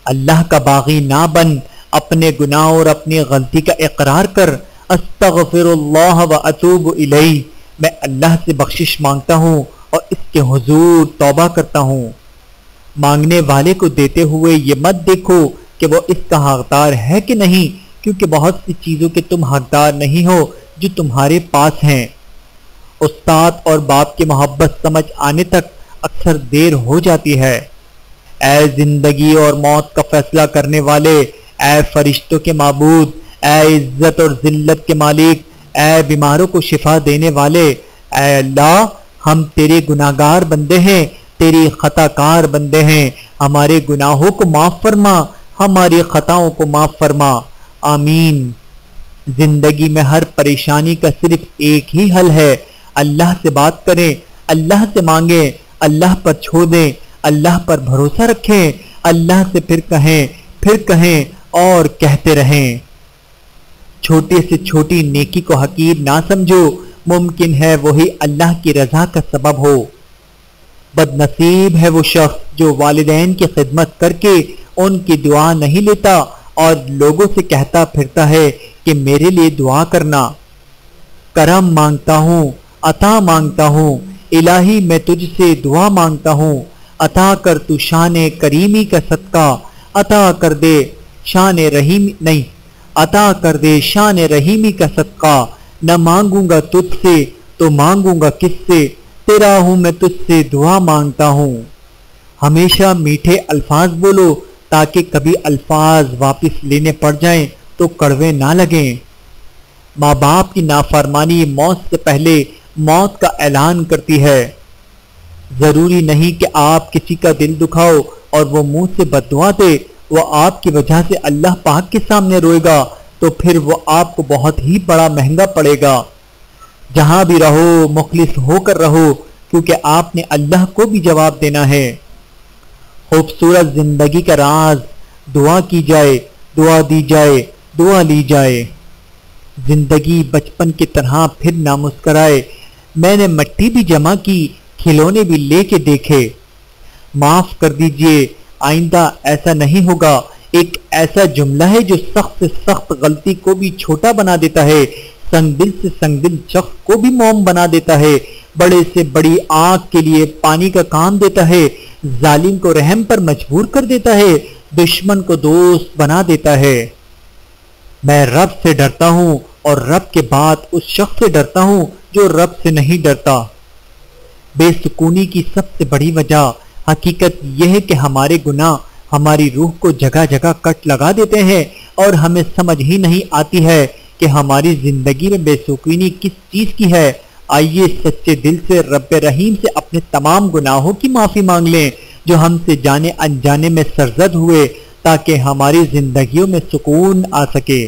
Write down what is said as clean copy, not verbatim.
اللہ کا باغی نہ بن، اپنے گناہ اور اپنی غلطی کا اقرار کر۔ استغفر اللہ و اتوب الیہ، میں اللہ سے بخشش مانگتا ہوں اور اس کے حضور توبہ کرتا ہوں۔ مانگنے والے کو دیتے ہوئے یہ مت دیکھو کہ وہ اس کا حقدار ہے کہ نہیں، کیونکہ بہت سی چیزوں کے تم حقدار نہیں ہو جو تمہارے پاس ہیں۔ استاد اور باپ کی محبت سمجھ آنے تک اکثر دیر ہو جاتی ہے۔ اے زندگی اور موت کا فیصلہ کرنے والے، اے فرشتوں کے معبود، اے عزت اور ذلت کے مالک، اے بیماروں کو شفا دینے والے، اے اللہ ہم تیرے گناہگار بندے ہیں، تیری خطا کار بندے ہیں، ہمارے گناہوں کو معاف فرما، ہماری خطاؤں کو معاف فرما، آمین۔ زندگی میں ہر پریشانی کا صرف ایک ہی حل ہے، اللہ سے بات کریں، اللہ سے مانگیں، اللہ پر چھوڑ دیں، اللہ پر بھروسہ رکھیں، اللہ سے پھر کہیں اور کہتے رہیں۔ چھوٹے سے چھوٹی نیکی کو حقیر نہ سمجھو، ممکن ہے وہی اللہ کی رضا کا سبب ہو۔ بد نصیب ہے وہ شخص جو والدین کی خدمت کر کے ان کی دعا نہیں لیتا اور لوگوں سے کہتا پھرتا ہے کہ میرے لیے دعا کرنا۔ کرم مانگتا ہوں، عطا مانگتا ہوں، الہی میں تجھ سے دعا مانگتا ہوں، عطا کر تو شان کریمی کا صدقہ، عطا کر دے شان رحیمی کا صدقہ، نہ مانگوں گا تجھ سے تو مانگوں گا کس سے، تیرا ہوں میں تجھ سے دعا مانگتا ہوں۔ ہمیشہ میٹھے الفاظ بولو تاکہ کبھی الفاظ واپس لینے پڑ جائیں تو کڑوے نہ لگیں۔ ماں باپ کی نافرمانی موت سے پہلے موت کا اعلان کرتی ہے۔ ضروری نہیں کہ آپ کسی کا دل دکھاؤ اور وہ منہ سے بد دعا دے، وہ آپ کی وجہ سے اللہ پاک کے سامنے روئے گا تو پھر وہ آپ کو بہت ہی بڑا مہنگا پڑے گا۔ جہاں بھی رہو مخلص ہو کر رہو، کیونکہ آپ نے اللہ کو بھی جواب دینا ہے۔ خوبصورت زندگی کا راز، دعا کی جائے، دعا دی جائے، دعا لی جائے۔ زندگی بچپن کی طرح پھر نہ مسکرائے، میں نے مٹی بھی جمع کی، کھلونے بھی لے کے دیکھے۔ معاف کر دیجئے، آئندہ ایسا نہیں ہوگا۔ ایک ایسا جملہ ہے جو سخت سے سخت غلطی کو بھی چھوٹا بنا دیتا ہے، سنگ دل سے سنگ دل شخص کو بھی موم بنا دیتا ہے، بڑے سے بڑی آگ کے لیے پانی کا کام دیتا ہے، ظالم کو رحم پر مجبور کر دیتا ہے، دشمن کو دوست بنا دیتا ہے۔ میں رب سے ڈرتا ہوں اور رب کے بعد اس شخص سے ڈرتا ہوں جو رب سے نہیں ڈرتا۔ بے سکونی کی سب سے بڑی وجہ حقیقت یہ ہے کہ ہمارے گناہ ہماری روح کو جگہ جگہ کٹ لگا دیتے ہیں اور ہمیں سمجھ ہی نہیں آتی ہے کہ ہماری زندگی میں بے سکونی کس چیز کی ہے۔ آئیے سچے دل سے رب رحیم سے اپنے تمام گناہوں کی معافی مانگ لیں جو ہم سے جانے انجانے میں سرزد ہوئے، تاکہ ہماری زندگیوں میں سکون آ سکے۔